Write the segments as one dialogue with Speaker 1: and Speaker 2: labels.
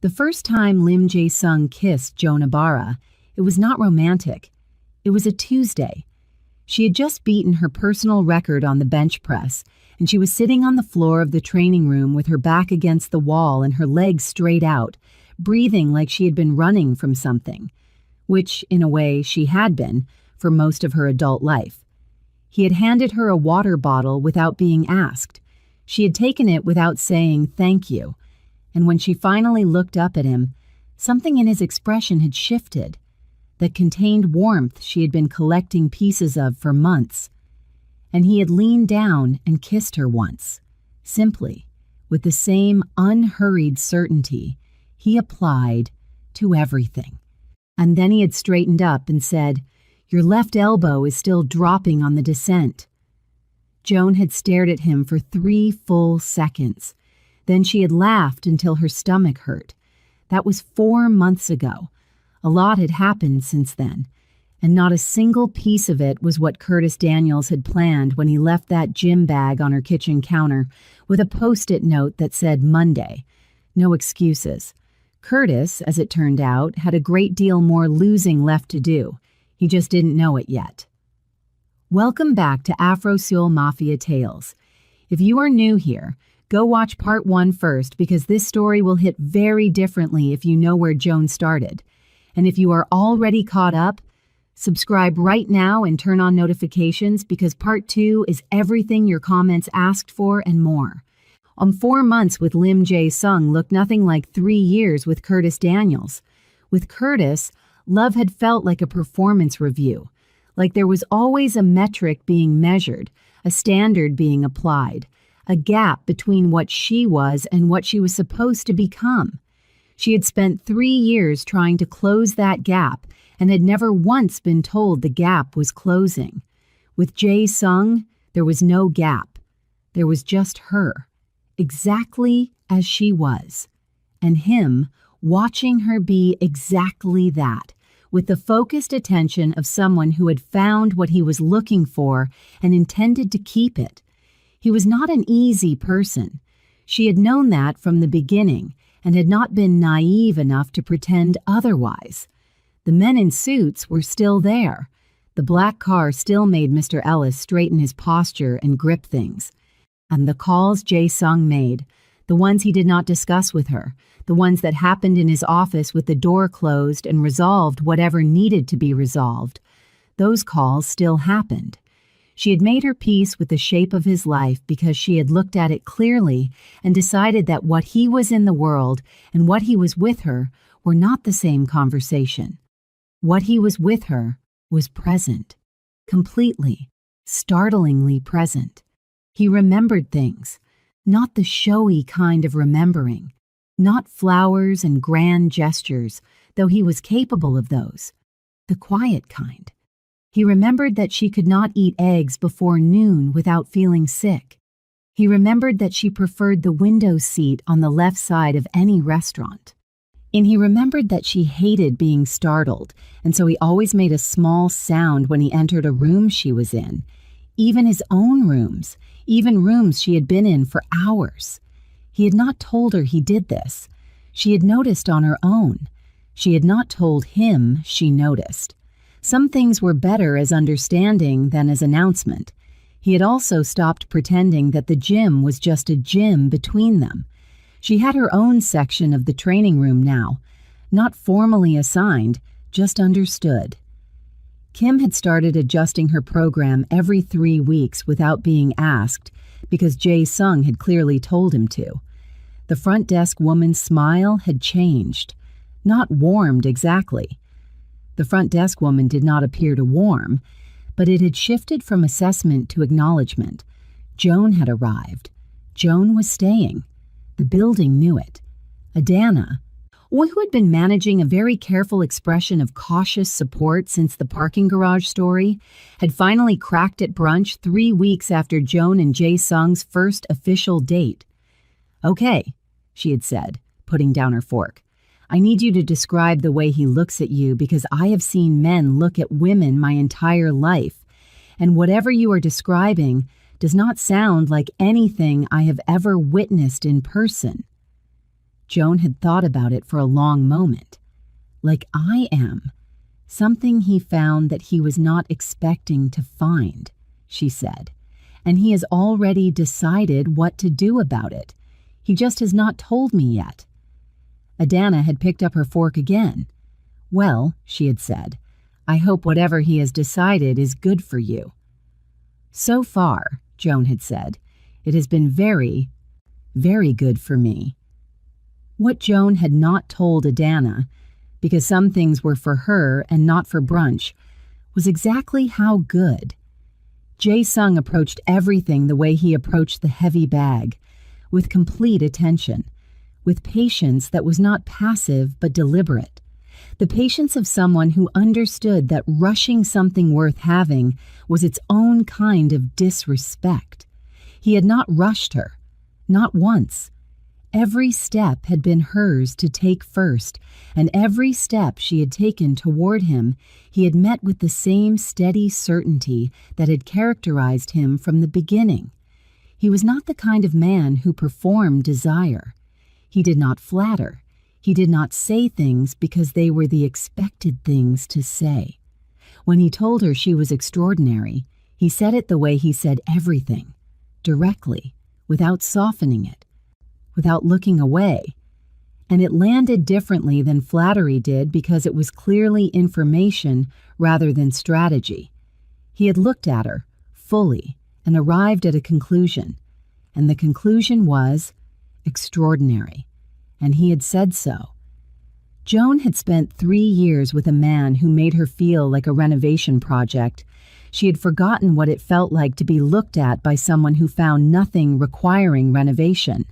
Speaker 1: The first time Lim Jae-sung kissed Joan Ibarra, it was not romantic. It was a Tuesday. She had just beaten her personal record on the bench press, and she was sitting on the floor of the training room with her back against the wall and her legs straight out, breathing like she had been running from something, which, in a way, she had been for most of her adult life. He had handed her a water bottle without being asked. She had taken it without saying thank you. And when she finally looked up at him, something in his expression had shifted, that contained warmth she had been collecting pieces of for months. And he had leaned down and kissed her once, simply, with the same unhurried certainty he applied to everything. And then he had straightened up and said, "Your left elbow is still dropping on the descent." Joan had stared at him for 3 full seconds. Then she had laughed until her stomach hurt. That was 4 months ago. A lot had happened since then, and not a single piece of it was what Curtis Daniels had planned when he left that gym bag on her kitchen counter with a post-it note that said Monday. No excuses. Curtis, as it turned out, had a great deal more losing left to do. He just didn't know it yet. Welcome back to Afro-Seoul Mafia Tales. If you are new here, go watch part 1 first because this story will hit very differently if you know where Joan started. And if you are already caught up, subscribe right now and turn on notifications because part 2 is everything your comments asked for and more. 4 months with Lim Jae-sung looked nothing like 3 years with Curtis Daniels. With Curtis, love had felt like a performance review, like there was always a metric being measured, a standard being applied, a gap between what she was and what she was supposed to become. She had spent 3 years trying to close that gap and had never once been told the gap was closing. With Jae-sung, there was no gap. There was just her, exactly as she was, and him watching her be exactly that, with the focused attention of someone who had found what he was looking for and intended to keep it. He was not an easy person. She had known that from the beginning and had not been naive enough to pretend otherwise. The men in suits were still there. The black car still made Mr. Ellis straighten his posture and grip things. And the calls Jae-sung made, the ones he did not discuss with her, the ones that happened in his office with the door closed and resolved whatever needed to be resolved, those calls still happened. She had made her peace with the shape of his life because she had looked at it clearly and decided that what he was in the world and what he was with her were not the same conversation. What he was with her was present, completely, startlingly present. He remembered things, not the showy kind of remembering, not flowers and grand gestures, though he was capable of those, the quiet kind. He remembered that she could not eat eggs before noon without feeling sick. He remembered that she preferred the window seat on the left side of any restaurant. And he remembered that she hated being startled, and so he always made a small sound when he entered a room she was in, even his own rooms, even rooms she had been in for hours. He had not told her he did this. She had noticed on her own. She had not told him she noticed. Some things were better as understanding than as announcement. He had also stopped pretending that the gym was just a gym between them. She had her own section of the training room now, not formally assigned, just understood. Kim had started adjusting her program every 3 weeks without being asked because Jae-sung had clearly told him to. The front desk woman's smile had changed, not warmed exactly. The front desk woman did not appear to warm, but it had shifted from assessment to acknowledgement. Joan had arrived. Joan was staying. The building knew it. Adana, who had been managing a very careful expression of cautious support since the parking garage story, had finally cracked at brunch 3 weeks after Joan and Jae-sung's first official date. "Okay," she had said, putting down her fork. "I need you to describe the way he looks at you because I have seen men look at women my entire life, and whatever you are describing does not sound like anything I have ever witnessed in person." Joan had thought about it for a long moment. Like I am. Something he found that he was not expecting to find, she said. And he has already decided what to do about it. He just has not told me yet. Adana had picked up her fork again. Well, she had said, I hope whatever he has decided is good for you. So far, Joan had said, it has been very, very good for me. What Joan had not told Adana, because some things were for her and not for brunch, was exactly how good. Jae-sung approached everything the way he approached the heavy bag, with complete attention, with patience that was not passive but deliberate, the patience of someone who understood that rushing something worth having was its own kind of disrespect. He had not rushed her, not once. Every step had been hers to take first, and every step she had taken toward him, he had met with the same steady certainty that had characterized him from the beginning. He was not the kind of man who performed desire. He did not flatter. He did not say things because they were the expected things to say. When he told her she was extraordinary, he said it the way he said everything, directly, without softening it, without looking away. And it landed differently than flattery did because it was clearly information rather than strategy. He had looked at her, fully, and arrived at a conclusion. And the conclusion was extraordinary. And he had said so. Joan had spent 3 years with a man who made her feel like a renovation project. She had forgotten what it felt like to be looked at by someone who found nothing requiring renovation.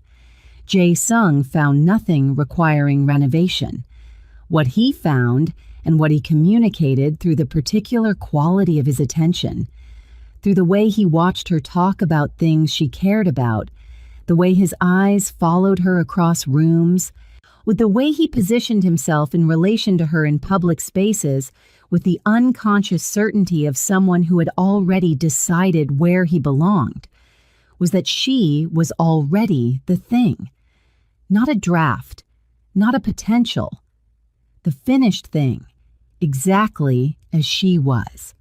Speaker 1: Jae-sung found nothing requiring renovation. What he found, and what he communicated through the particular quality of his attention, through the way he watched her talk about things she cared about, the way his eyes followed her across rooms, with the way he positioned himself in relation to her in public spaces, with the unconscious certainty of someone who had already decided where he belonged, was that she was already the thing. Not a draft, not a potential. The finished thing, exactly as she was.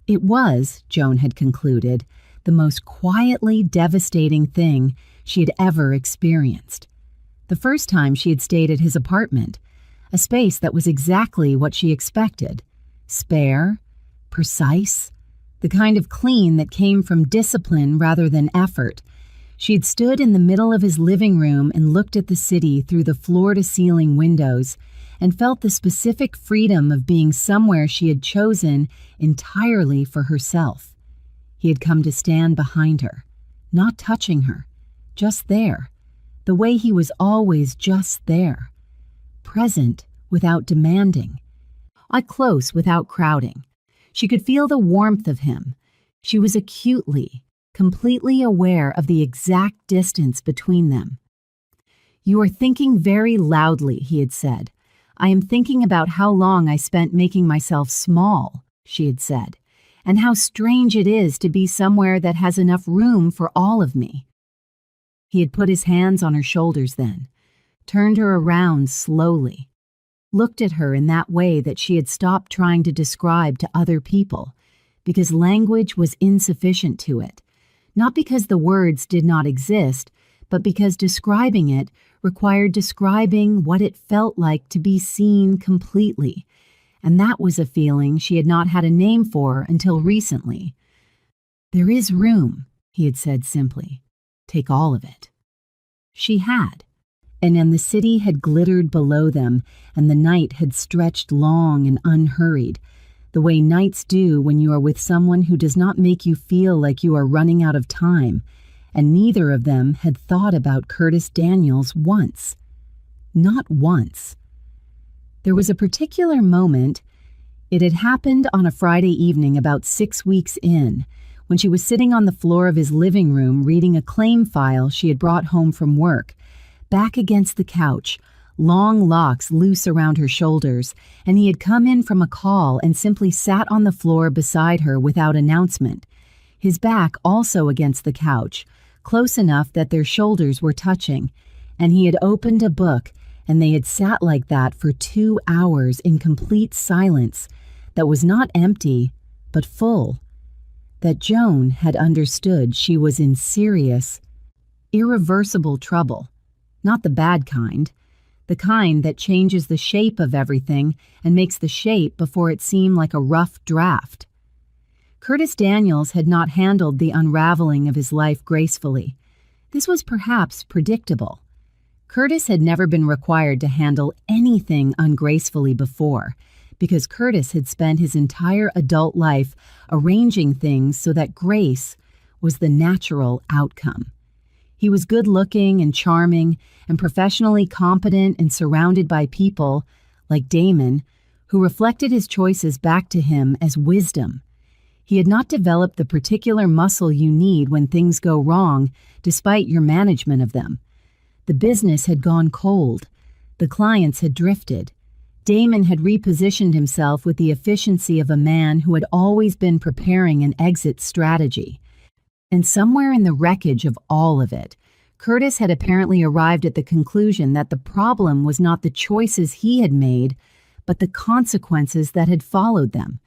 Speaker 1: It was, Joan had concluded, the most quietly devastating thing she had ever experienced. The first time she had stayed at his apartment, a space that was exactly what she expected. Spare, precise, the kind of clean that came from discipline rather than effort. She had stood in the middle of his living room and looked at the city through the floor-to-ceiling windows and felt the specific freedom of being somewhere she had chosen entirely for herself. He had come to stand behind her, not touching her, just there, the way he was always just there, present without demanding, close without crowding. She could feel the warmth of him. She was acutely, completely aware of the exact distance between them. "You are thinking very loudly," he had said. "I am thinking about how long I spent making myself small," she had said, "and how strange it is to be somewhere that has enough room for all of me." He had put his hands on her shoulders then, turned her around slowly, looked at her in that way that she had stopped trying to describe to other people, because language was insufficient to it, not because the words did not exist, but because describing it required describing what it felt like to be seen completely, and that was a feeling she had not had a name for until recently. "There is room," he had said simply. "Take all of it." She had, and then the city had glittered below them, and the night had stretched long and unhurried, the way nights do when you are with someone who does not make you feel like you are running out of time, and neither of them had thought about Curtis Daniels once. Not once. There was a particular moment. It had happened on a Friday evening about 6 weeks in, when she was sitting on the floor of his living room reading a claim file she had brought home from work, back against the couch, long locks loose around her shoulders, and he had come in from a call and simply sat on the floor beside her without announcement, his back also against the couch, close enough that their shoulders were touching, and he had opened a book, and they had sat like that for 2 hours in complete silence that was not empty, but full. That Joan had understood she was in serious, irreversible trouble. Not the bad kind, the kind that changes the shape of everything and makes the shape before it seem like a rough draft. Curtis Daniels had not handled the unraveling of his life gracefully. This was perhaps predictable. Curtis had never been required to handle anything ungracefully before, because Curtis had spent his entire adult life arranging things so that grace was the natural outcome. He was good-looking and charming and professionally competent and surrounded by people, like Damon, who reflected his choices back to him as wisdom. He had not developed the particular muscle you need when things go wrong, despite your management of them. The business had gone cold. The clients had drifted. Damon had repositioned himself with the efficiency of a man who had always been preparing an exit strategy. And somewhere in the wreckage of all of it, Curtis had apparently arrived at the conclusion that the problem was not the choices he had made, but the consequences that had followed them.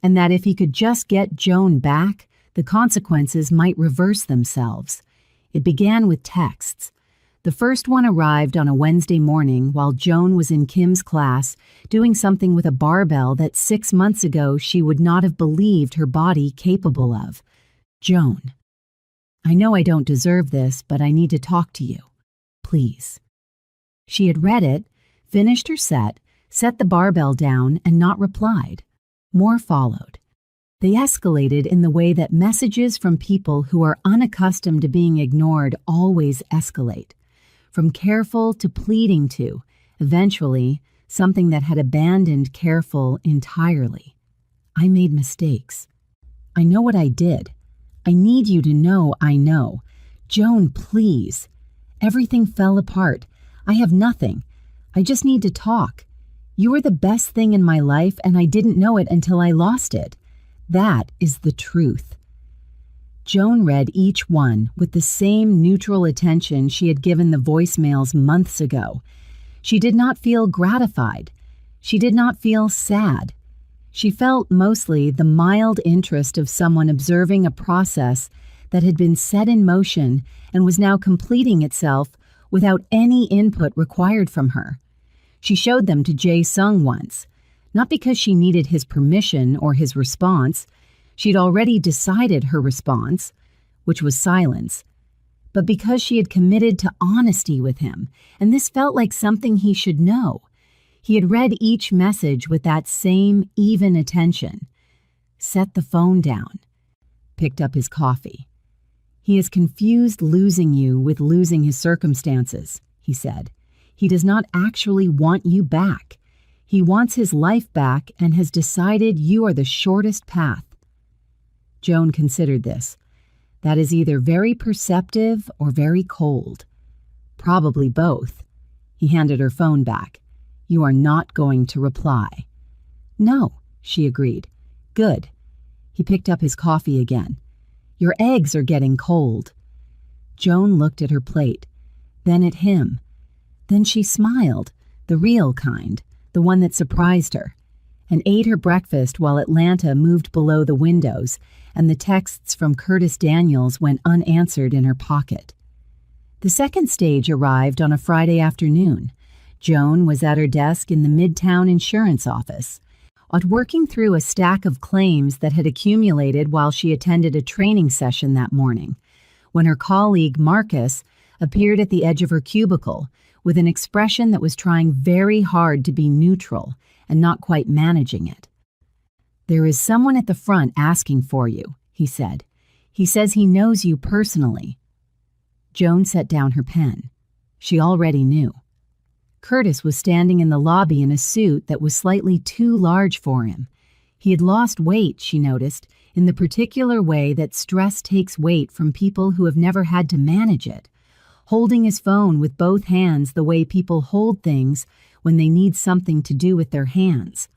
Speaker 1: And that if he could just get Joan back, the consequences might reverse themselves. It began with texts. The first one arrived on a Wednesday morning while Joan was in Kim's class, doing something with a barbell that 6 months ago she would not have believed her body capable of. Joan, I know I don't deserve this, but I need to talk to you. Please. She had read it, finished her set the barbell down, and not replied. More followed. They escalated in the way that messages from people who are unaccustomed to being ignored always escalate. From careful to pleading to, eventually, something that had abandoned careful entirely. I made mistakes. I know what I did. I need you to know I know. Joan, please. Everything fell apart. I have nothing. I just need to talk. You were the best thing in my life, and I didn't know it until I lost it. That is the truth. Joan read each one with the same neutral attention she had given the voicemails months ago. She did not feel gratified. She did not feel sad. She felt mostly the mild interest of someone observing a process that had been set in motion and was now completing itself without any input required from her. She showed them to Jae Sung once, not because she needed his permission or his response. She'd already decided her response, which was silence, but because she had committed to honesty with him, and this felt like something he should know. He had read each message with that same even attention. Set the phone down. Picked up his coffee. He is confused losing you with losing his circumstances, he said. He does not actually want you back. He wants his life back and has decided you are the shortest path. Joan considered this. That is either very perceptive or very cold. Probably both. He handed her phone back. You are not going to reply. No, she agreed. Good. He picked up his coffee again. Your eggs are getting cold. Joan looked at her plate, then at him. Then she smiled, the real kind, the one that surprised her, and ate her breakfast while Atlanta moved below the windows and the texts from Curtis Daniels went unanswered in her pocket. The second stage arrived on a Friday afternoon. Joan was at her desk in the Midtown insurance office, working through a stack of claims that had accumulated while she attended a training session that morning, when her colleague Marcus appeared at the edge of her cubicle with an expression that was trying very hard to be neutral and not quite managing it. There is someone at the front asking for you, he said. He says he knows you personally. Joan set down her pen. She already knew. Curtis was standing in the lobby in a suit that was slightly too large for him. He had lost weight, she noticed, in the particular way that stress takes weight from people who have never had to manage it, holding his phone with both hands the way people hold things when they need something to do with their hands.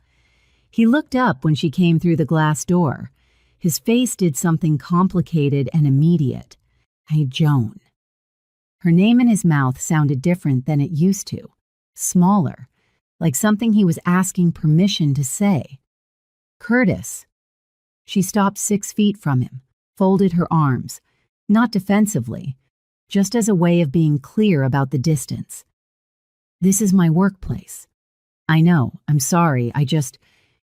Speaker 1: He looked up when she came through the glass door. His face did something complicated and immediate. Hey, Joan. Her name in his mouth sounded different than it used to, smaller, like something he was asking permission to say. Curtis. She stopped 6 feet from him, folded her arms, not defensively, just as a way of being clear about the distance. This is my workplace. I know, I'm sorry,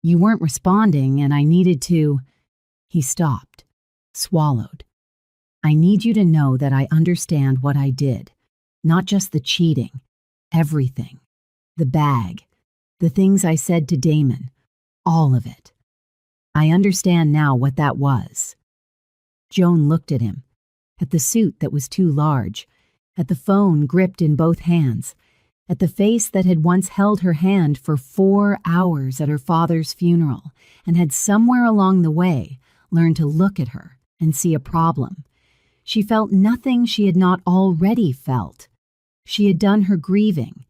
Speaker 1: you weren't responding and I needed to. He stopped, swallowed. I need you to know that I understand what I did, not just the cheating, everything, the bag, the things I said to Damon, all of it. I understand now what that was. Joan looked at him, at the suit that was too large, at the phone gripped in both hands, at the face that had once held her hand for 4 hours at her father's funeral and had somewhere along the way learned to look at her and see a problem. She felt nothing she had not already felt. She had done her grieving.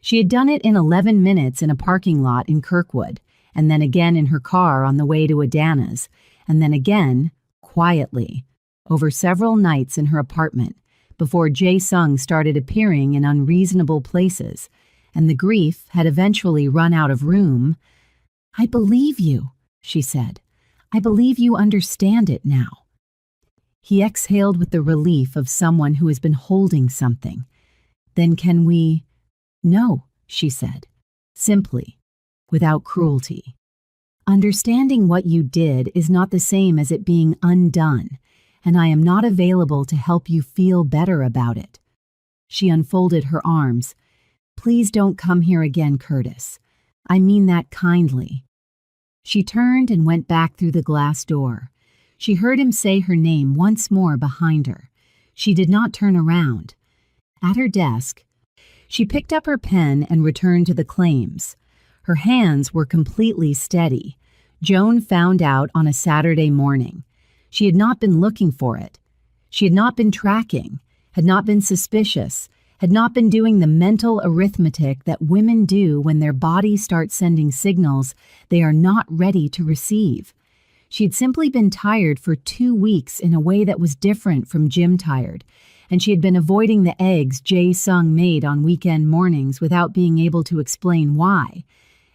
Speaker 1: She had done it in 11 minutes in a parking lot in Kirkwood, and then again in her car on the way to Adana's, and then again, quietly, over several nights in her apartment, before Jae-sung started appearing in unreasonable places, and the grief had eventually run out of room. I believe you, she said. I believe you understand it now. He exhaled with the relief of someone who has been holding something. Then can we? No, she said, simply, without cruelty. Understanding what you did is not the same as it being undone, and I am not available to help you feel better about it. She unfolded her arms. Please don't come here again, Curtis. I mean that kindly. She turned and went back through the glass door. She heard him say her name once more behind her. She did not turn around. At her desk, she picked up her pen and returned to the claims. Her hands were completely steady. Joan found out on a Saturday morning. She had not been looking for it. She had not been tracking, had not been suspicious, had not been doing the mental arithmetic that women do when their bodies start sending signals they are not ready to receive. She had simply been tired for 2 weeks in a way that was different from gym tired, and she had been avoiding the eggs Jae-sung made on weekend mornings without being able to explain why.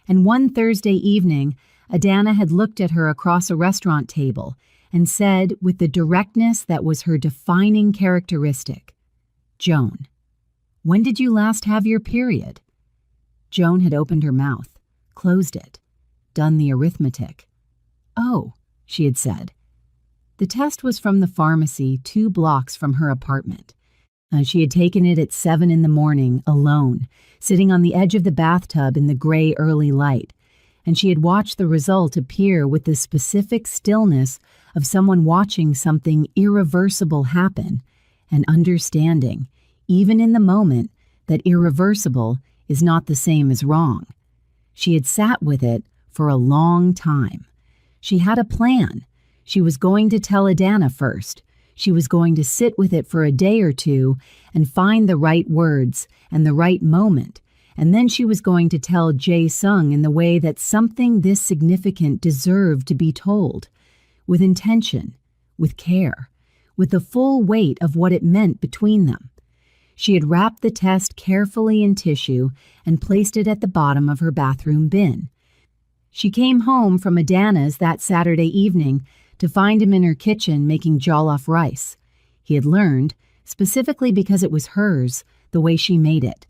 Speaker 1: And one Thursday evening, Adana had looked at her across a restaurant table and said with the directness that was her defining characteristic, Joan, when did you last have your period? Joan had opened her mouth, closed it, done the arithmetic. Oh, she had said. The test was from the pharmacy 2 blocks from her apartment. She had taken it at 7 in the morning, alone, sitting on the edge of the bathtub in the gray early light, and she had watched the result appear with the specific stillness of someone watching something irreversible happen and understanding, even in the moment, that irreversible is not the same as wrong. She had sat with it for a long time. She had a plan. She was going to tell Adana first. She was going to sit with it for a day or two and find the right words and the right moment, and then she was going to tell Jae-sung in the way that something this significant deserved to be told, with intention, with care, with the full weight of what it meant between them. She had wrapped the test carefully in tissue and placed it at the bottom of her bathroom bin. She came home from Adana's that Saturday evening to find him in her kitchen making jollof rice. He had learned, specifically because it was hers, the way she made it,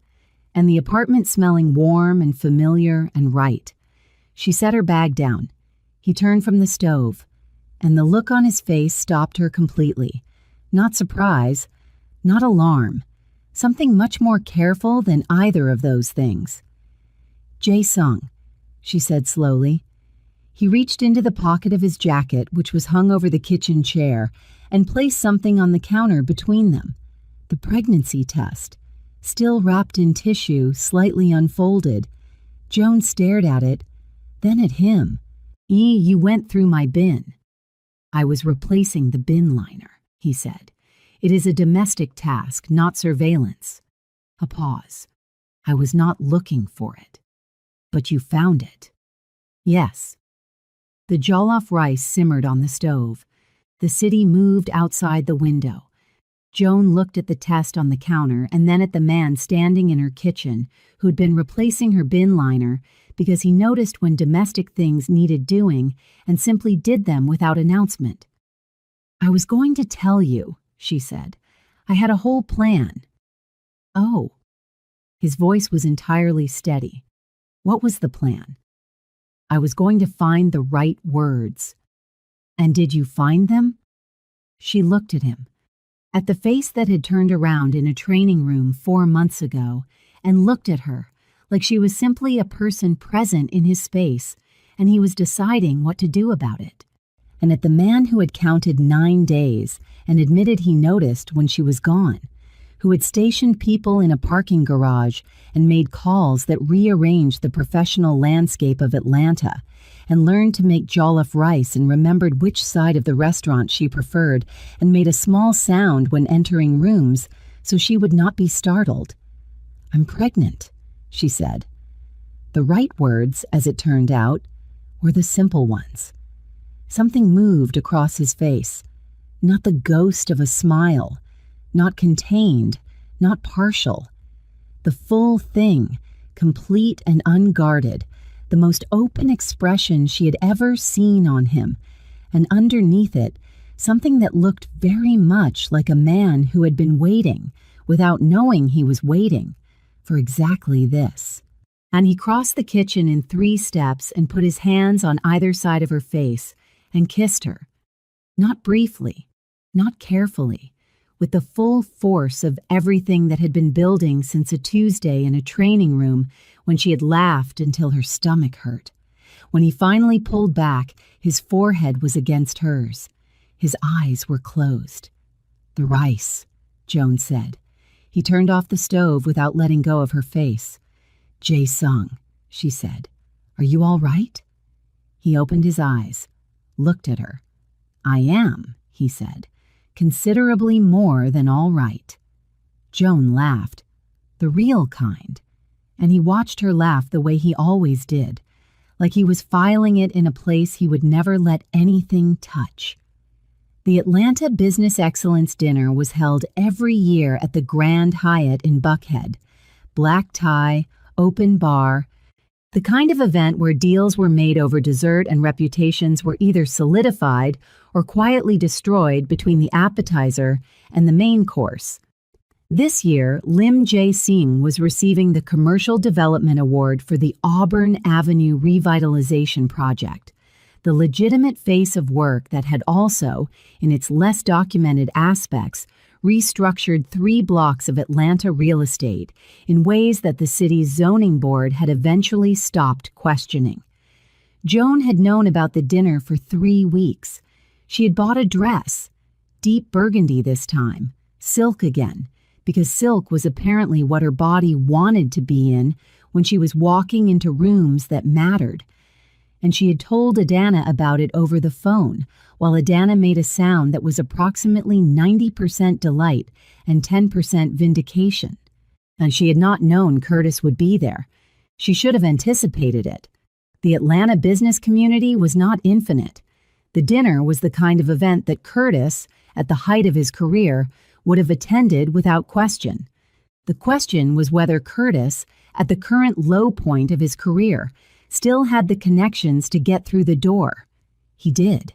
Speaker 1: and the apartment smelling warm and familiar and right. She set her bag down. He turned from the stove, and the look on his face stopped her completely. Not surprise, not alarm, something much more careful than either of those things. Jae-sung, she said slowly. He reached into the pocket of his jacket, which was hung over the kitchen chair, and placed something on the counter between them. The pregnancy test, still wrapped in tissue, slightly unfolded. Joan stared at it, then at him. You went through my bin. I was replacing the bin liner, he said. It is a domestic task, not surveillance. A pause. I was not looking for it. But you found it. Yes. The jollof rice simmered on the stove. The city moved outside the window. Joan looked at the test on the counter and then at the man standing in her kitchen who'd been replacing her bin liner because he noticed when domestic things needed doing and simply did them without announcement. "I was going to tell you," she said. "I had a whole plan." "Oh." His voice was entirely steady. "What was the plan?" "I was going to find the right words." "And did you find them?" She looked at him, at the face that had turned around in a training room 4 months ago, and looked at her like she was simply a person present in his space, and he was deciding what to do about it. And at the man who had counted 9 days and admitted he noticed when she was gone, who had stationed people in a parking garage and made calls that rearranged the professional landscape of Atlanta, and learned to make jollof rice and remembered which side of the restaurant she preferred and made a small sound when entering rooms so she would not be startled. "I'm pregnant," she said. The right words, as it turned out, were the simple ones. Something moved across his face, not the ghost of a smile, not contained, not partial. The full thing, complete and unguarded, the most open expression she had ever seen on him, and underneath it, something that looked very much like a man who had been waiting, without knowing he was waiting, for exactly this. And he crossed the kitchen in 3 steps and put his hands on either side of her face and kissed her. Not briefly, not carefully, with the full force of everything that had been building since a Tuesday in a training room when she had laughed until her stomach hurt. When he finally pulled back, his forehead was against hers. His eyes were closed. "The rice," Joan said. He turned off the stove without letting go of her face. "Jae-sung," she said. "Are you all right?" He opened his eyes, looked at her. "I am," he said. "Considerably more than all right." Joan laughed, the real kind, and he watched her laugh the way he always did, like he was filing it in a place he would never let anything touch. The Atlanta Business Excellence Dinner was held every year at the Grand Hyatt in Buckhead. Black tie, open bar, the kind of event where deals were made over dessert and reputations were either solidified or quietly destroyed between the appetizer and the main course. This year, Lim Jae-sing was receiving the Commercial Development Award for the Auburn Avenue Revitalization Project, the legitimate face of work that had also, in its less documented aspects, restructured 3 blocks of Atlanta real estate in ways that the city's zoning board had eventually stopped questioning. Joan had known about the dinner for 3 weeks. She had bought a dress, deep burgundy this time, silk again, because silk was apparently what her body wanted to be in when she was walking into rooms that mattered. And she had told Adana about it over the phone, while Adana made a sound that was approximately 90% delight and 10% vindication. And she had not known Curtis would be there. She should have anticipated it. The Atlanta business community was not infinite. The dinner was the kind of event that Curtis, at the height of his career, would have attended without question. The question was whether Curtis, at the current low point of his career, still had the connections to get through the door. He did.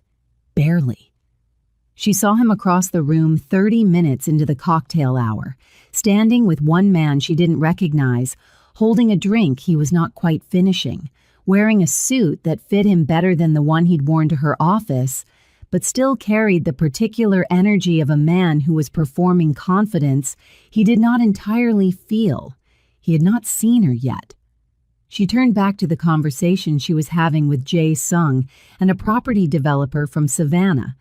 Speaker 1: Barely. She saw him across the room 30 minutes into the cocktail hour, standing with one man she didn't recognize, holding a drink he was not quite finishing, wearing a suit that fit him better than the one he'd worn to her office, but still carried the particular energy of a man who was performing confidence he did not entirely feel. He had not seen her yet. She turned back to the conversation she was having with Jae-sung and a property developer from Savannah,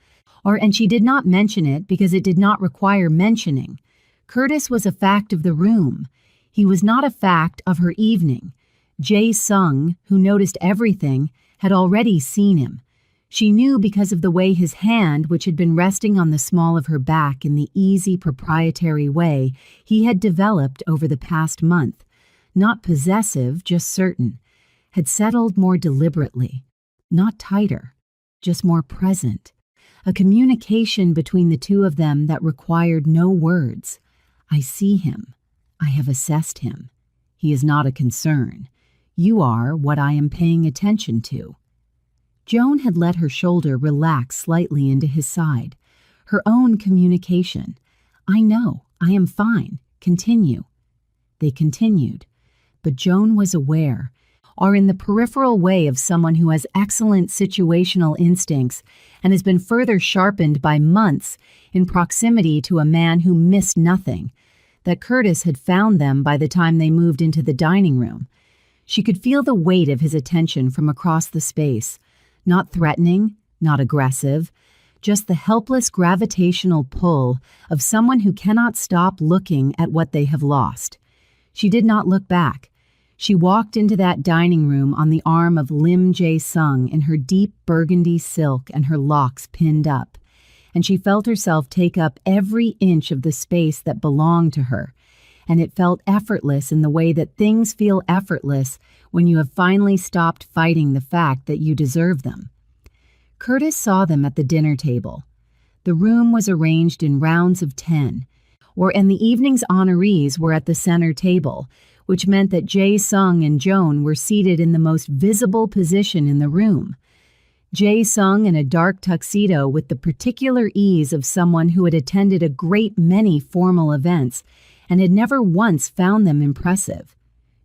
Speaker 1: and she did not mention it because it did not require mentioning. Curtis was a fact of the room. He was not a fact of her evening. Jae-sung, who noticed everything, had already seen him. She knew because of the way his hand, which had been resting on the small of her back in the easy, proprietary way he had developed over the past month, not possessive, just certain, had settled more deliberately, not tighter, just more present, a communication between the two of them that required no words. I see him. I have assessed him. He is not a concern. You are what I am paying attention to. Joan had let her shoulder relax slightly into his side. Her own communication. I know. I am fine. Continue. They continued. But Joan was aware, or in the peripheral way of someone who has excellent situational instincts and has been further sharpened by months in proximity to a man who missed nothing, that Curtis had found them by the time they moved into the dining room. She could feel the weight of his attention from across the space, not threatening, not aggressive, just the helpless gravitational pull of someone who cannot stop looking at what they have lost. She did not look back. She walked into that dining room on the arm of Lim Jae-sung in her deep burgundy silk and her locks pinned up, and she felt herself take up every inch of the space that belonged to her, and it felt effortless in the way that things feel effortless when you have finally stopped fighting the fact that you deserve them. Curtis saw them at the dinner table. The room was arranged in rounds of 10, and the evening's honorees were at the center table, which meant that Jae-sung and Joan were seated in the most visible position in the room. Jae-sung in a dark tuxedo with the particular ease of someone who had attended a great many formal events and had never once found them impressive.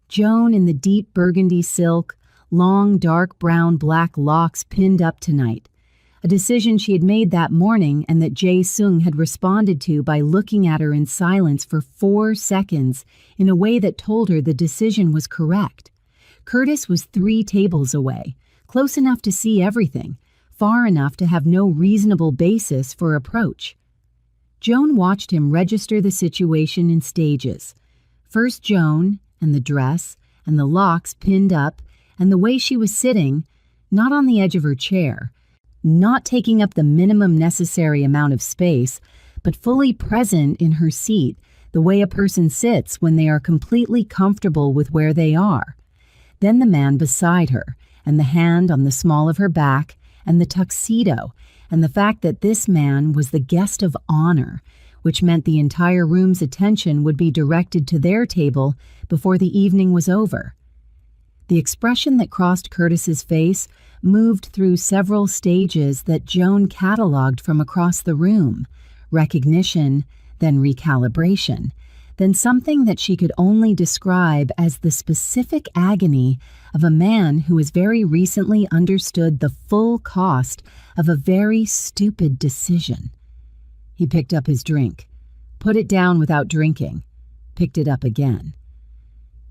Speaker 1: Joan in the deep burgundy silk, long dark brown-black locks pinned up tonight, a decision she had made that morning and that Jae-sung had responded to by looking at her in silence for 4 seconds in a way that told her the decision was correct. Curtis was 3 tables away, close enough to see everything, far enough to have no reasonable basis for approach. Joan watched him register the situation in stages. First Joan, and the dress, and the locks pinned up, and the way she was sitting, not on the edge of her chair, not taking up the minimum necessary amount of space, but fully present in her seat, the way a person sits when they are completely comfortable with where they are. Then the man beside her, and the hand on the small of her back, and the tuxedo, and the fact that this man was the guest of honor, which meant the entire room's attention would be directed to their table before the evening was over. The expression that crossed Curtis's face moved through several stages that Joan catalogued from across the room: recognition, then recalibration, then something that she could only describe as the specific agony of a man who has very recently understood the full cost of a very stupid decision. He picked up his drink, put it down without drinking, picked it up again.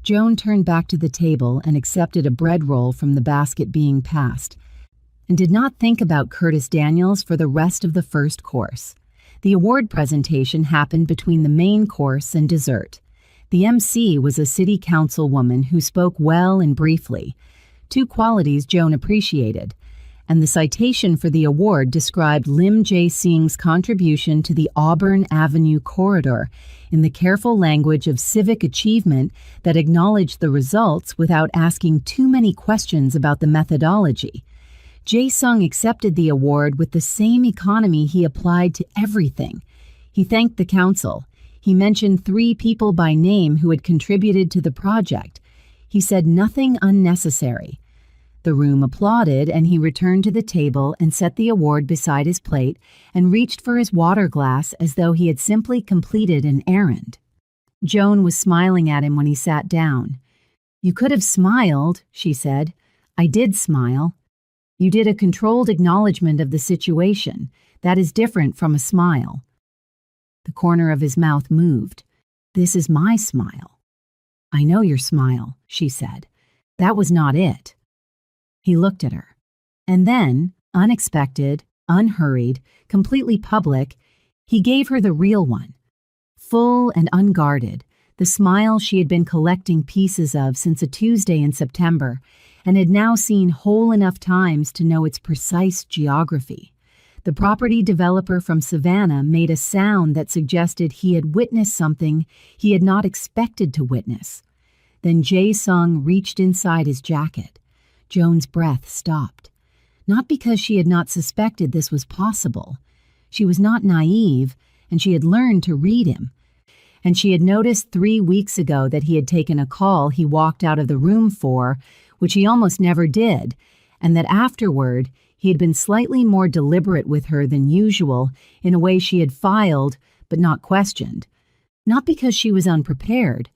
Speaker 1: Joan turned back to the table and accepted a bread roll from the basket being passed, and did not think about Curtis Daniels for the rest of the first course. The award presentation happened between the main course and dessert. The MC was a city councilwoman who spoke well and briefly, 2 qualities Joan appreciated, and the citation for the award described Lim Jae-sung's contribution to the Auburn Avenue corridor in the careful language of civic achievement that acknowledged the results without asking too many questions about the methodology. Jae-sung accepted the award with the same economy he applied to everything. He thanked the council. He mentioned 3 people by name who had contributed to the project. He said nothing unnecessary. The room applauded, and he returned to the table and set the award beside his plate and reached for his water glass as though he had simply completed an errand. Joan was smiling at him when he sat down. "You could have smiled," she said. "I did smile. You did a controlled acknowledgement of the situation. That is different from a smile." The corner of his mouth moved. "This is my smile." "I know your smile," she said. "That was not it." He looked at her. And then, unexpected, unhurried, completely public, he gave her the real one. Full and unguarded, the smile she had been collecting pieces of since a Tuesday in September, and had now seen whole enough times to know its precise geography. The property developer from Savannah made a sound that suggested he had witnessed something he had not expected to witness. Then Jae-sung reached inside his jacket. Joan's breath stopped. not because she had not suspected this was possible. She was not naive, and she had learned to read him. And she had noticed 3 weeks ago that he had taken a call he walked out of the room for, which he almost never did, and that afterward he had been slightly more deliberate with her than usual in a way she had filed but not questioned. Not because she was unprepared,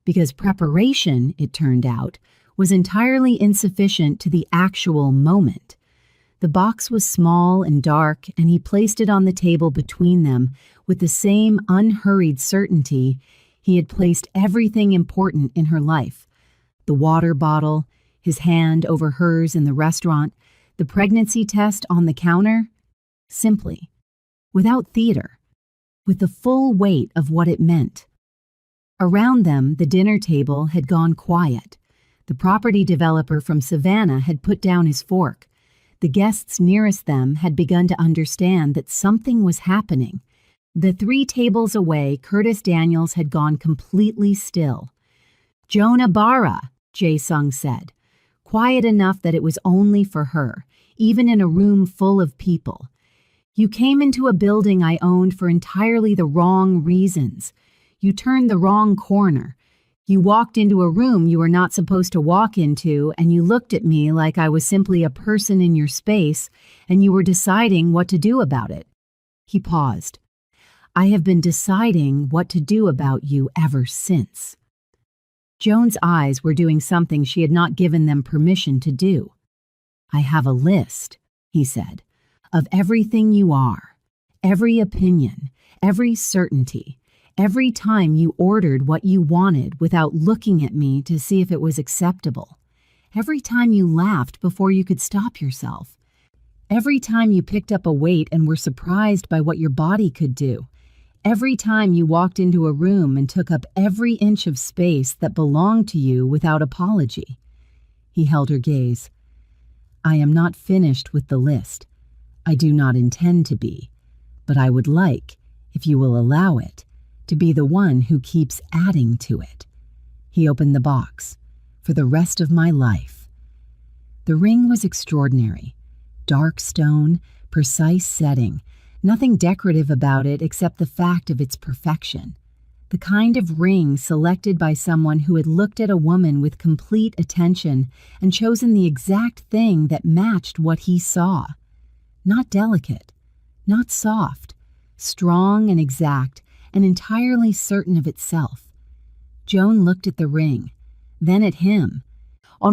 Speaker 1: because preparation, it turned out, was entirely insufficient to the actual moment. The box was small and dark, and he placed it on the table between them with the same unhurried certainty he had placed everything important in her life. The water bottle, his hand over hers in the restaurant, the pregnancy test on the counter, simply, without theater, with the full weight of what it meant. Around them, the dinner table had gone quiet. The property developer from Savannah had put down his fork. The guests nearest them had begun to understand that something was happening. The 3 tables away, Curtis Daniels had gone completely still. "Joan Ibarra," Jae-sung said, quiet enough that it was only for her, even in a room full of people. "You came into a building I owned for entirely the wrong reasons. You turned the wrong corner. You walked into a room you were not supposed to walk into, and you looked at me like I was simply a person in your space, and you were deciding what to do about it." He paused. "I have been deciding what to do about you ever since." Joan's eyes were doing something she had not given them permission to do. "I have a list," he said, "of everything you are, every opinion, every certainty, every time you ordered what you wanted without looking at me to see if it was acceptable, every time you laughed before you could stop yourself, every time you picked up a weight and were surprised by what your body could do, every time you walked into a room and took up every inch of space that belonged to you without apology." He held her gaze. "I am not finished with the list. I do not intend to be, but I would like, if you will allow it, to be the one who keeps adding to it." He opened the box. "For the rest of my life." The ring was extraordinary. Dark stone, precise setting, nothing decorative about it except the fact of its perfection. The kind of ring selected by someone who had looked at a woman with complete attention and chosen the exact thing that matched what he saw. Not delicate, not soft, strong and exact, and entirely certain of itself. Joan looked at the ring, then at him,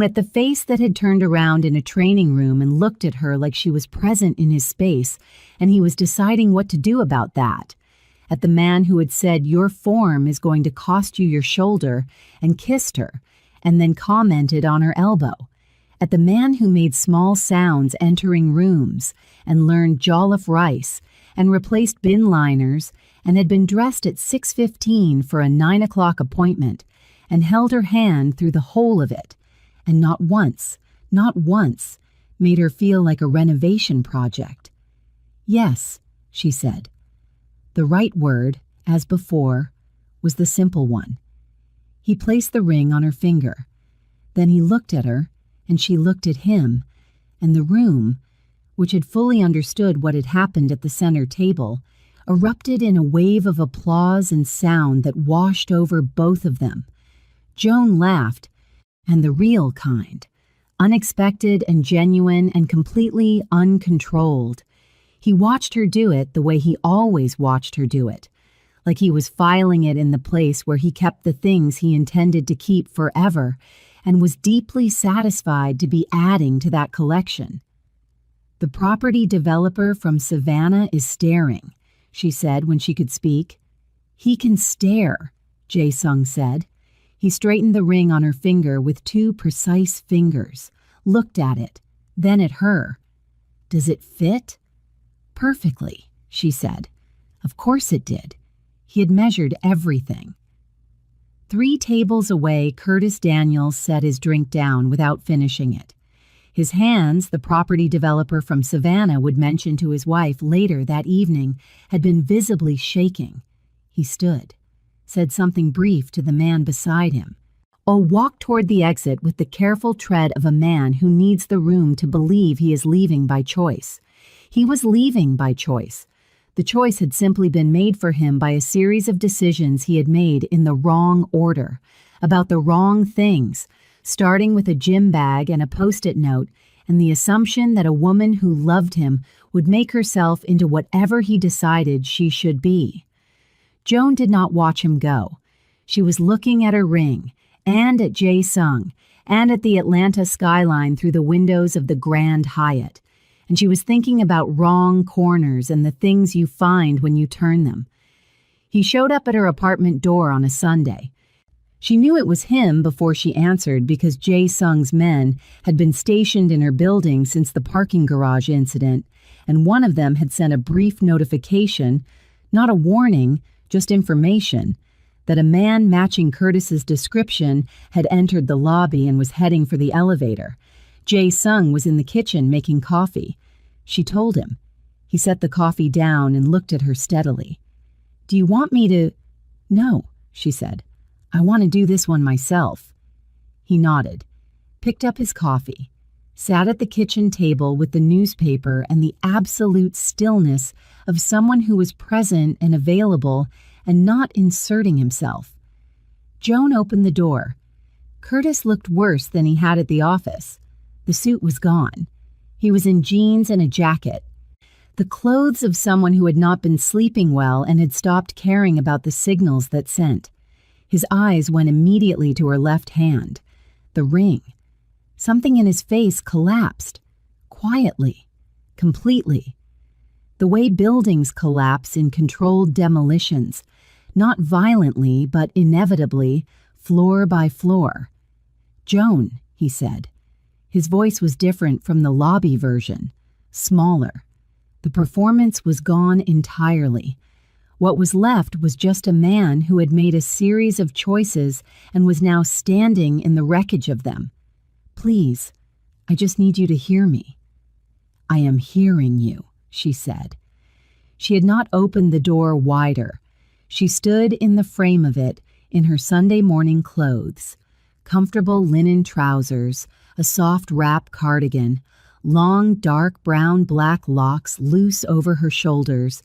Speaker 1: at the face that had turned around in a training room and looked at her like she was present in his space, and he was deciding what to do about that. At the man who had said, "Your form is going to cost you your shoulder," and kissed her, and then commented on her elbow. At the man who made small sounds entering rooms, and learned jollof rice, and replaced bin liners, and had been dressed at 6:15 for a 9 o'clock appointment, and held her hand through the whole of it, and not once, made her feel like a renovation project. "Yes," she said. The right word, as before, was the simple one. He placed the ring on her finger. Then he looked at her, and she looked at him, and the room, which had fully understood what had happened at the center table, erupted in a wave of applause and sound that washed over both of them. Joan laughed, and the real kind, unexpected and genuine and completely uncontrolled. He watched her do it the way he always watched her do it, like he was filing it in the place where he kept the things he intended to keep forever, and was deeply satisfied to be adding to that collection. "The property developer from Savannah is staring," she said when she could speak. "He can stare," Jae-sung said. He straightened the ring on her finger with 2 precise fingers, looked at it, then at her. "Does it fit?" "Perfectly," she said. Of course it did. He had measured everything. 3 tables away, Curtis Daniels set his drink down without finishing it. His hands, the property developer from Savannah would mention to his wife later that evening, had been visibly shaking. He stood, said something brief to the man beside him, walked toward the exit with the careful tread of a man who needs the room to believe he is leaving by choice. He was leaving by choice. The choice had simply been made for him by a series of decisions he had made in the wrong order, about the wrong things, starting with a gym bag and a post-it note, and the assumption that a woman who loved him would make herself into whatever he decided she should be. Joan did not watch him go. She was looking at her ring, and at Jae-sung, and at the Atlanta skyline through the windows of the Grand Hyatt. And she was thinking about wrong corners and the things you find when you turn them. He showed up at her apartment door on a Sunday. She knew it was him before she answered because Jae-sung's men had been stationed in her building since the parking garage incident, and one of them had sent a brief notification, not a warning, just information, that a man matching Curtis's description had entered the lobby and was heading for the elevator. Jae-sung was in the kitchen making coffee. She told him. He set the coffee down and looked at her steadily. "Do you want me to—" "No," she said. "I want to do this one myself." He nodded, picked up his coffee, sat at the kitchen table with the newspaper and the absolute stillness of someone who was present and available and not inserting himself. Joan opened the door. Curtis looked worse than he had at the office. The suit was gone. He was in jeans and a jacket. The clothes of someone who had not been sleeping well and had stopped caring about the signals that sent. His eyes went immediately to her left hand. The ring. Something in his face collapsed. Quietly. Completely. The way buildings collapse in controlled demolitions. Not violently, but inevitably, floor by floor. "Joan," he said. His voice was different from the lobby version. Smaller. The performance was gone entirely. What was left was just a man who had made a series of choices and was now standing in the wreckage of them. "Please, I just need you to hear me." "I am hearing you," she said. She had not opened the door wider. She stood in the frame of it in her Sunday morning clothes, comfortable linen trousers, a soft wrap cardigan, long dark brown-black locks loose over her shoulders,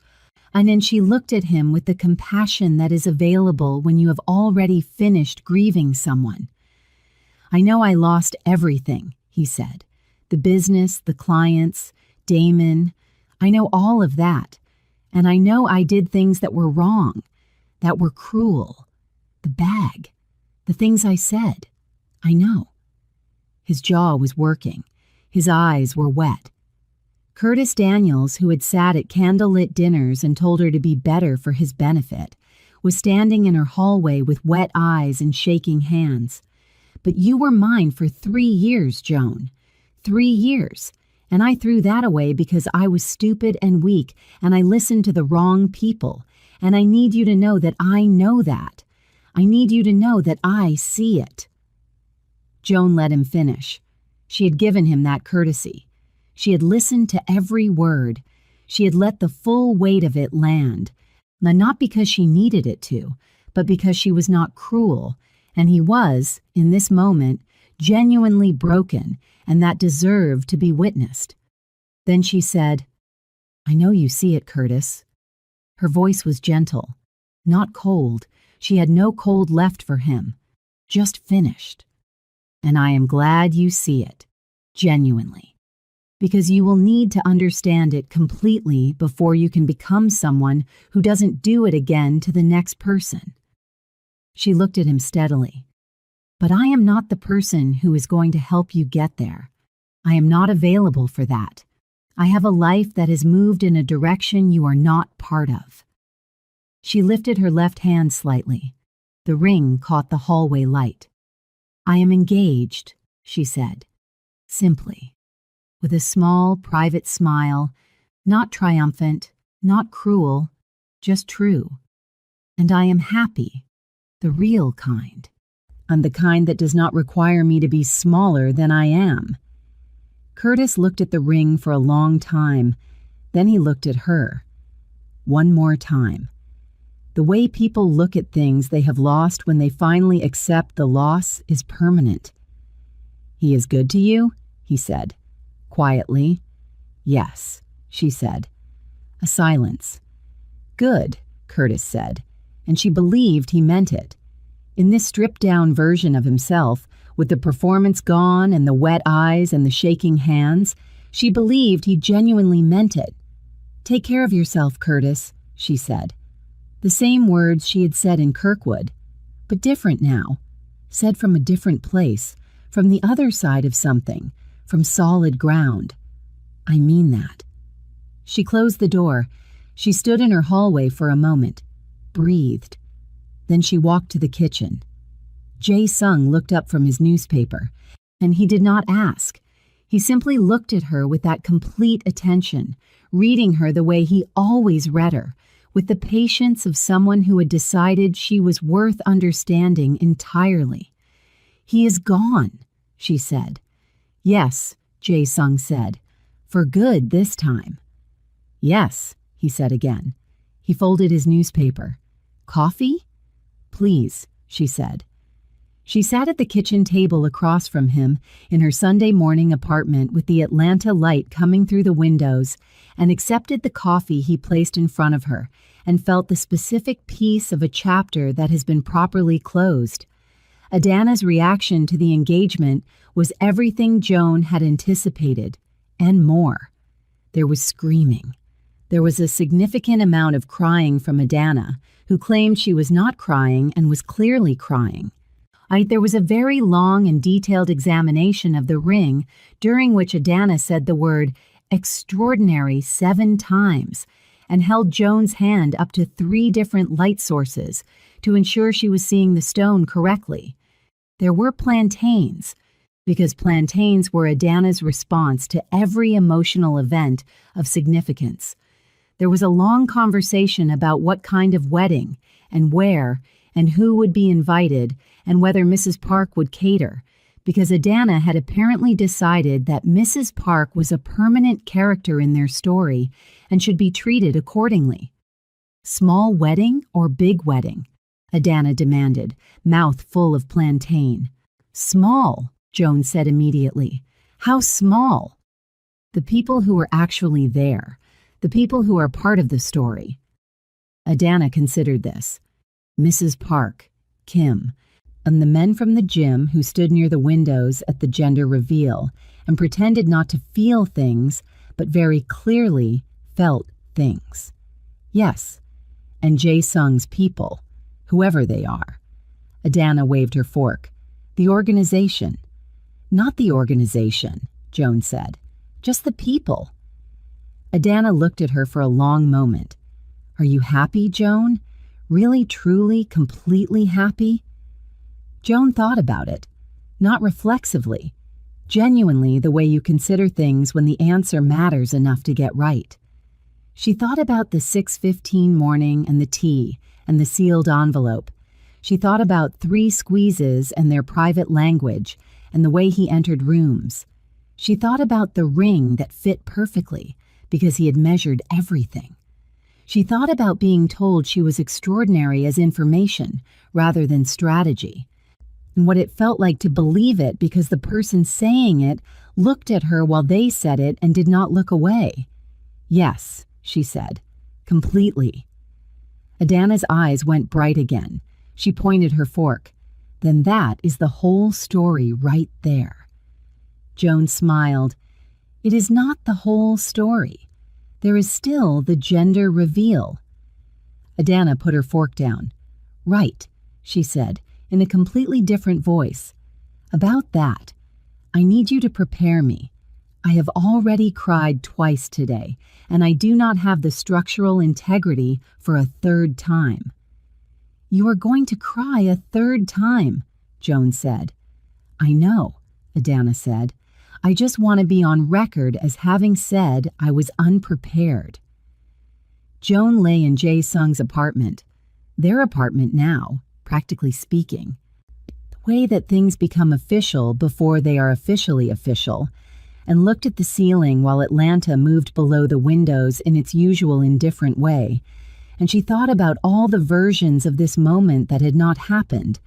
Speaker 1: and then she looked at him with the compassion that is available when you have already finished grieving someone. "I know I lost everything," he said. "The business, the clients, Damon. I know all of that. And I know I did things that were wrong, that were cruel. The bag, the things I said. I know." His jaw was working. His eyes were wet. Curtis Daniels, who had sat at candlelit dinners and told her to be better for his benefit, was standing in her hallway with wet eyes and shaking hands. "But you were mine for 3 years, Joan. 3 years. And I threw that away because I was stupid and weak, and I listened to the wrong people. And I need you to know that I know that. I need you to know that I see it." Joan let him finish. She had given him that courtesy. She had listened to every word. She had let the full weight of it land, not because she needed it to, but because she was not cruel, and he was, in this moment, genuinely broken, and that deserved to be witnessed. Then she said, "I know you see it, Curtis." Her voice was gentle, not cold. She had no cold left for him, just finished. "And I am glad you see it, genuinely. Because you will need to understand it completely before you can become someone who doesn't do it again to the next person." She looked at him steadily. "But I am not the person who is going to help you get there. I am not available for that. I have a life that has moved in a direction you are not part of." She lifted her left hand slightly. The ring caught the hallway light. "I am engaged," she said, simply, with a small, private smile, not triumphant, not cruel, just true. "And I am happy, the real kind, and the kind that does not require me to be smaller than I am." Curtis looked at the ring for a long time, then he looked at her. One more time. The way people look at things they have lost when they finally accept the loss is permanent. "He is good to you?" he said, quietly. "Yes," she said. A silence. "Good," Curtis said, and she believed he meant it. In this stripped-down version of himself, with the performance gone and the wet eyes and the shaking hands, she believed he genuinely meant it. "Take care of yourself, Curtis," she said. The same words she had said in Kirkwood, but different now, said from a different place, from the other side of something, from solid ground. "I mean that." She closed the door. She stood in her hallway for a moment, breathed. Then she walked to the kitchen. Jae-sung looked up from his newspaper, and he did not ask. He simply looked at her with that complete attention, reading her the way he always read her, with the patience of someone who had decided she was worth understanding entirely. "He is gone," she said. "Yes," Jae-sung said. "For good this time." "Yes," he said again. He folded his newspaper. "Coffee?" "Please," she said. She sat at the kitchen table across from him in her Sunday morning apartment with the Atlanta light coming through the windows and accepted the coffee he placed in front of her and felt the specific piece of a chapter that has been properly closed. Adana's reaction to the engagement was everything Joan had anticipated, and more. There was screaming. There was a significant amount of crying from Adana, who claimed she was not crying and was clearly crying. There was a very long and detailed examination of the ring, during which Adana said the word extraordinary 7 times and held Joan's hand up to 3 different light sources to ensure she was seeing the stone correctly. There were plantains, because plantains were Adana's response to every emotional event of significance. There was a long conversation about what kind of wedding and where and who would be invited and whether Mrs. Park would cater, because Adana had apparently decided that Mrs. Park was a permanent character in their story and should be treated accordingly. "Small wedding or big wedding?" Adana demanded, mouth full of plantain. "Small," Joan said immediately. "How small?" "The people who were actually there. The people who are part of the story." Adana considered this. Mrs. Park, Kim, and the men from the gym who stood near the windows at the gender reveal and pretended not to feel things, but very clearly felt things. Yes, and Jae-sung's people, whoever they are. Adana waved her fork. "The organization." "Not the organization," Joan said. "Just the people." Adana looked at her for a long moment. "Are you happy, Joan? Really, truly, completely happy?" Joan thought about it, not reflexively, genuinely the way you consider things when the answer matters enough to get right. She thought about the 6:15 morning and the tea and the sealed envelope. She thought about 3 squeezes and their private language and the way he entered rooms. She thought about the ring that fit perfectly because he had measured everything. She thought about being told she was extraordinary as information rather than strategy, and what it felt like to believe it because the person saying it looked at her while they said it and did not look away. "Yes," she said, "completely." Adana's eyes went bright again. She pointed her fork. "Then that is the whole story right there." Joan smiled. "It is not the whole story. There is still the gender reveal." Adana put her fork down. "Right," she said, in a completely different voice. "About that, I need you to prepare me. I have already cried twice today, and I do not have the structural integrity for a 3rd time." "You are going to cry a 3rd time," Joan said. "I know," Adana said. "I just want to be on record as having said I was unprepared." Joan lay in Jae-sung's apartment. Their apartment now, practically speaking. The way that things become official before they are officially official, and looked at the ceiling while Atlanta moved below the windows in its usual indifferent way, and she thought about all the versions of this moment that had not happened.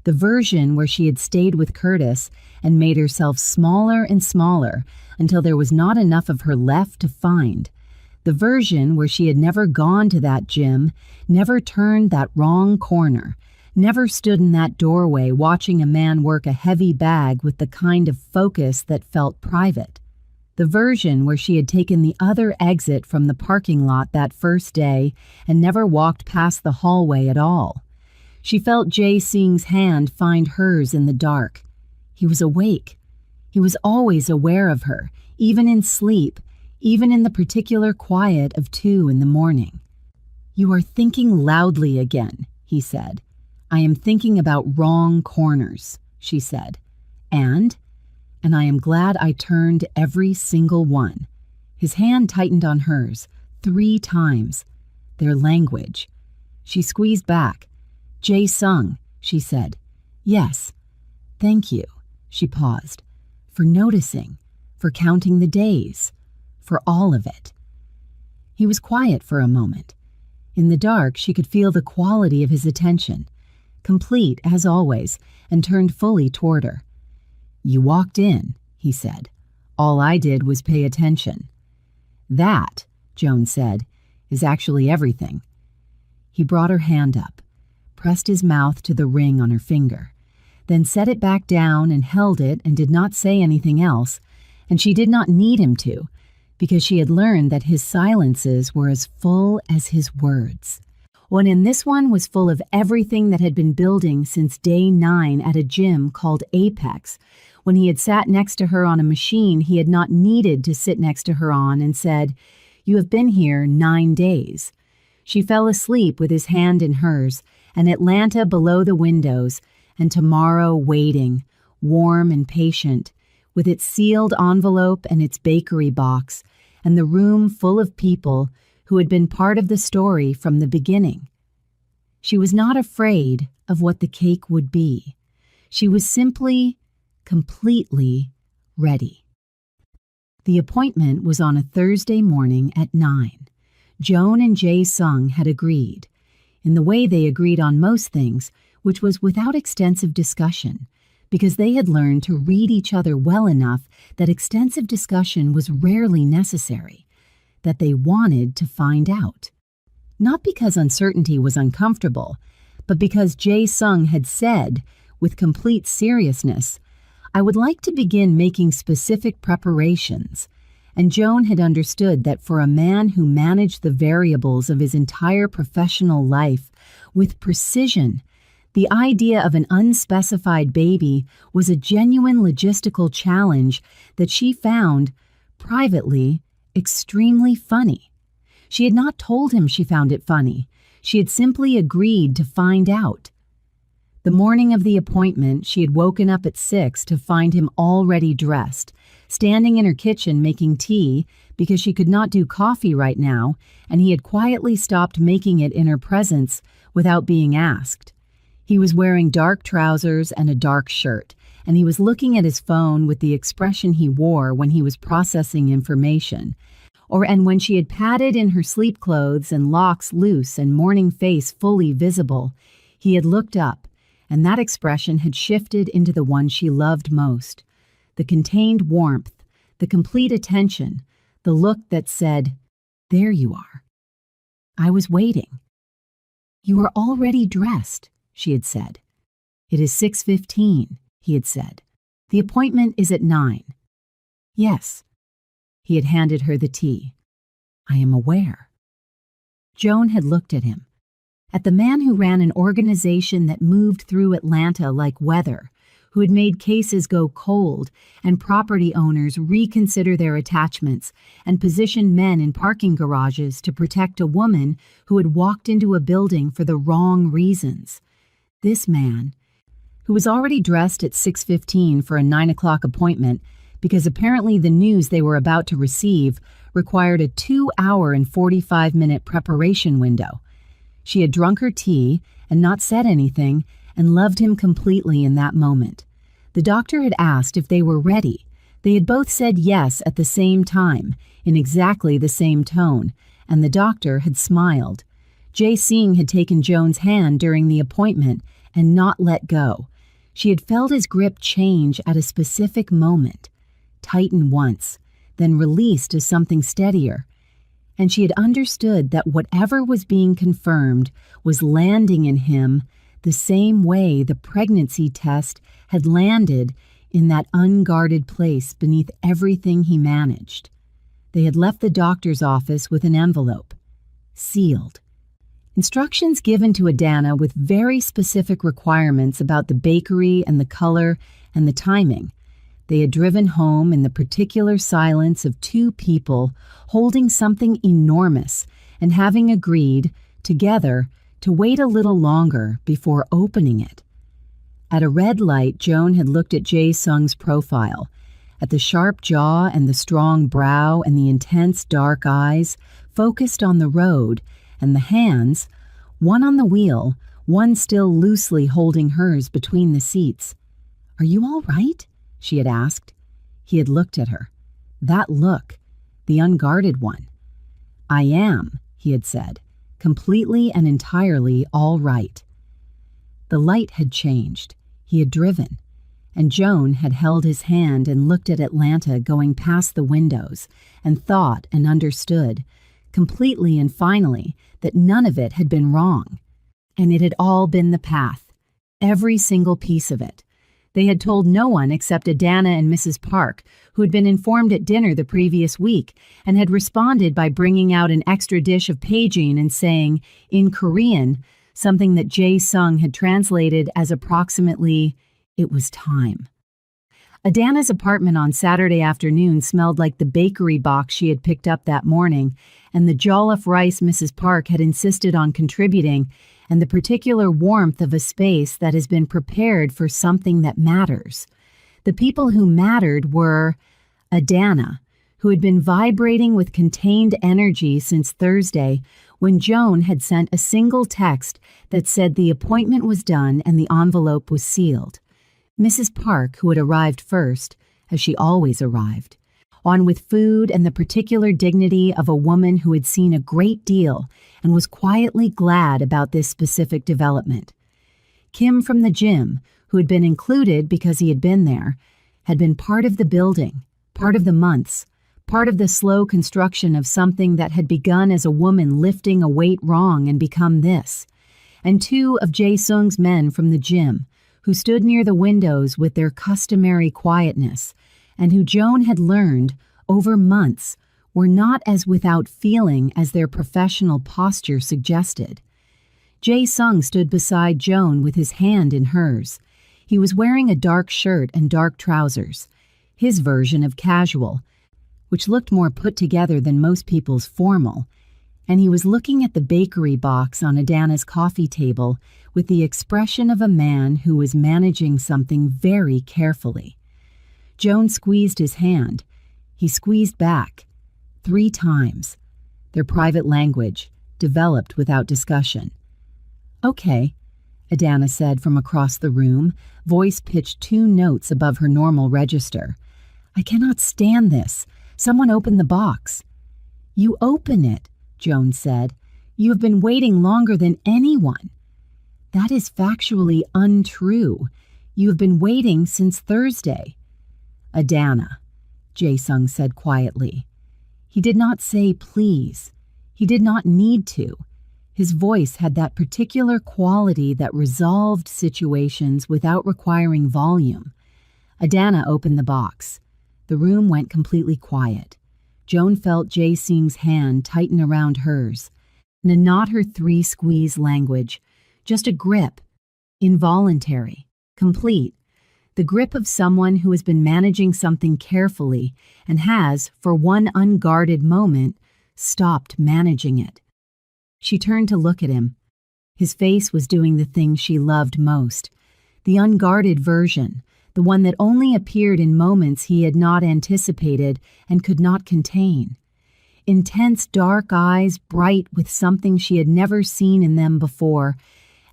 Speaker 1: The version where she had stayed with Curtis and made herself smaller and smaller until there was not enough of her left to find. The version where she had never gone to that gym, never turned that wrong corner, never stood in that doorway watching a man work a heavy bag with the kind of focus that felt private. The version where she had taken the other exit from the parking lot that first day and never walked past the hallway at all. She felt Jae Sing's hand find hers in the dark. He was awake. He was always aware of her, even in sleep, even in the particular quiet of 2 in the morning. "You are thinking loudly again," he said. "I am thinking about wrong corners," she said. And I am glad I turned every single one." His hand tightened on hers 3 times. Their language. She squeezed back. "Jae Sung," she said. "Yes. Thank you," she paused, "for noticing, for counting the days, for all of it." He was quiet for a moment. In the dark, she could feel the quality of his attention, complete as always, and turned fully toward her. "You walked in," he said. "All I did was pay attention." "That," Joan said, "is actually everything." He brought her hand up, pressed his mouth to the ring on her finger, then set it back down and held it and did not say anything else, and she did not need him to, because she had learned that his silences were as full as his words. And this one was full of everything that had been building since day 9 at a gym called Apex, when he had sat next to her on a machine he had not needed to sit next to her on and said, "You have been here 9 days." She fell asleep with his hand in hers, and Atlanta below the windows, and tomorrow waiting, warm and patient, with its sealed envelope and its bakery box, and the room full of people who had been part of the story from the beginning. She was not afraid of what the cake would be. She was simply, completely ready. The appointment was on a Thursday morning at 9. Joan and Jae Sung had agreed, in the way they agreed on most things, which was without extensive discussion, because they had learned to read each other well enough that extensive discussion was rarely necessary, that they wanted to find out. Not because uncertainty was uncomfortable, but because Jae Sung had said, with complete seriousness, "I would like to begin making specific preparations," and Joan had understood that for a man who managed the variables of his entire professional life with precision, the idea of an unspecified baby was a genuine logistical challenge that she found, privately, extremely funny. She had not told him she found it funny. She had simply agreed to find out. The morning of the appointment, she had woken up at 6 to find him already dressed, standing in her kitchen making tea because she could not do coffee right now, and he had quietly stopped making it in her presence without being asked. He was wearing dark trousers and a dark shirt, and he was looking at his phone with the expression he wore when he was processing information, and when she had padded in her sleep clothes and locks loose and morning face fully visible, he had looked up, and that expression had shifted into the one she loved most, the contained warmth, the complete attention, the look that said, "There you are. I was waiting." "You are already dressed," she had said. "It is 6:15, he had said. "The appointment is at 9. "Yes." He had handed her the tea. "I am aware." Joan had looked at him, at the man who ran an organization that moved through Atlanta like weather, who had made cases go cold and property owners reconsider their attachments and position men in parking garages to protect a woman who had walked into a building for the wrong reasons. This man, who was already dressed at 6:15 for a 9 o'clock appointment because apparently the news they were about to receive required a 2-hour and 45-minute preparation window. She had drunk her tea and not said anything and loved him completely in that moment. The doctor had asked if they were ready. They had both said yes at the same time, in exactly the same tone, and the doctor had smiled. Jae Sing had taken Joan's hand during the appointment and not let go. She had felt his grip change at a specific moment, tighten once, then release to something steadier. And she had understood that whatever was being confirmed was landing in him the same way the pregnancy test had landed in that unguarded place beneath everything he managed. They had left the doctor's office with an envelope, sealed. Instructions given to Adana with very specific requirements about the bakery and the color and the timing. They had driven home in the particular silence of two people holding something enormous and having agreed, together, to wait a little longer before opening it. At a red light, Joan had looked at Jae Sung's profile, at the sharp jaw and the strong brow and the intense dark eyes focused on the road, and the hands, one on the wheel, one still loosely holding hers between the seats. "Are you all right?" she had asked. He had looked at her. That look, the unguarded one. "I am," he had said, "completely and entirely all right." The light had changed. He had driven, and Joan had held his hand and looked at Atlanta going past the windows and thought and understood, completely and finally, that none of it had been wrong. And it had all been the path, every single piece of it. They had told no one except Adana and Mrs. Park, who had been informed at dinner the previous week and had responded by bringing out an extra dish of paging and saying, in Korean, something that Jae Sung had translated as approximately, "It was time." Adana's apartment on Saturday afternoon smelled like the bakery box she had picked up that morning, and the jollof rice Mrs. Park had insisted on contributing, and the particular warmth of a space that has been prepared for something that matters. The people who mattered were Adana, who had been vibrating with contained energy since Thursday when Joan had sent a single text that said the appointment was done and the envelope was sealed. Mrs. Park, who had arrived first, as she always arrived, on with food and the particular dignity of a woman who had seen a great deal and was quietly glad about this specific development. Kim from the gym, who had been included because he had been there, had been part of the building, part of the months, part of the slow construction of something that had begun as a woman lifting a weight wrong and become this. And two of Jae Sung's men from the gym, who stood near the windows with their customary quietness, and who Joan had learned, over months, were not as without feeling as their professional posture suggested. Jae Sung stood beside Joan with his hand in hers. He was wearing a dark shirt and dark trousers, his version of casual, which looked more put together than most people's formal, and he was looking at the bakery box on Adana's coffee table with the expression of a man who was managing something very carefully. Joan squeezed his hand. He squeezed back. 3 times. Their private language, developed without discussion. "Okay," Adana said from across the room, voice pitched 2 notes above her normal register. "I cannot stand this. Someone open the box." "You open it," Joan said. "You have been waiting longer than anyone." "That is factually untrue. You have been waiting since Thursday." "Adana," Jae Sung said quietly. He did not say please. He did not need to. His voice had that particular quality that resolved situations without requiring volume. Adana opened the box. The room went completely quiet. Joan felt Jae Sung's hand tighten around hers. Not her 3-squeeze language, just a grip. Involuntary. Complete. The grip of someone who has been managing something carefully and has, for one unguarded moment, stopped managing it. She turned to look at him. His face was doing the thing she loved most. The unguarded version, the one that only appeared in moments he had not anticipated and could not contain. Intense dark eyes, bright with something she had never seen in them before,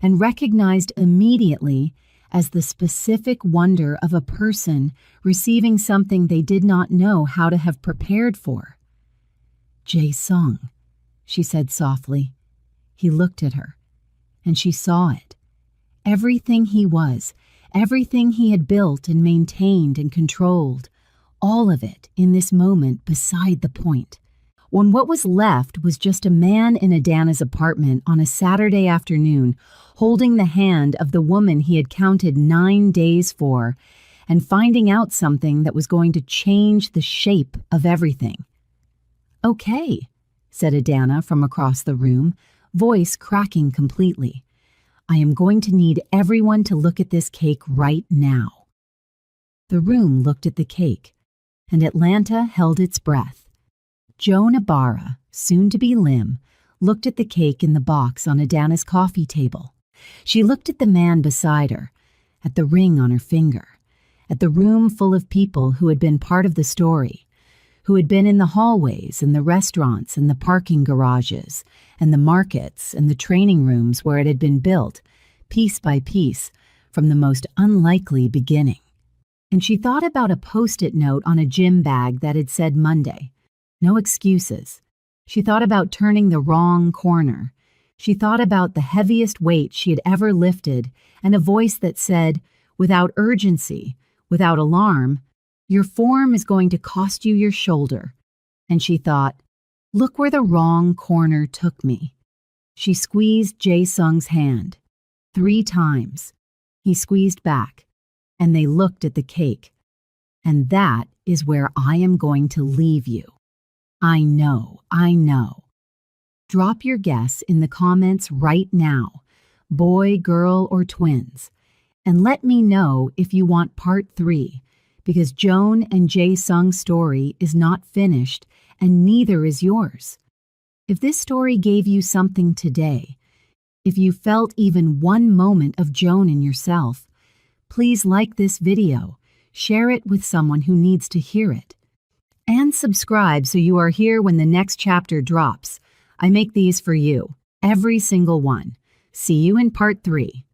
Speaker 1: and recognized immediately as the specific wonder of a person receiving something they did not know how to have prepared for. "Jae Sung," she said softly. He looked at her, and she saw it. Everything he was, everything he had built and maintained and controlled, all of it in this moment beside the point. When what was left was just a man in Adana's apartment on a Saturday afternoon, holding the hand of the woman he had counted 9 days for, and finding out something that was going to change the shape of everything. "Okay," said Adana from across the room, voice cracking completely. "I am going to need everyone to look at this cake right now." The room looked at the cake, and Atlanta held its breath. Joan Ibarra, soon to be Lim, looked at the cake in the box on Adana's coffee table. She looked at the man beside her, at the ring on her finger, at the room full of people who had been part of the story, who had been in the hallways and the restaurants and the parking garages and the markets and the training rooms where it had been built, piece by piece, from the most unlikely beginning. And she thought about a post-it note on a gym bag that had said Monday. No excuses. She thought about turning the wrong corner. She thought about the heaviest weight she had ever lifted and a voice that said, without urgency, without alarm, "Your form is going to cost you your shoulder." And she thought, look where the wrong corner took me. She squeezed Jae-sung's hand 3 times. He squeezed back, and they looked at the cake. "And that is where I am going to leave you. I know, I know." Drop your guess in the comments right now, boy, girl, or twins, and let me know if you want part 3, because Joan and Jae-sung's story is not finished and neither is yours. If this story gave you something today, if you felt even one moment of Joan in yourself, please like this video, share it with someone who needs to hear it. And subscribe so you are here when the next chapter drops. I make these for you, every single one. See you in part 3.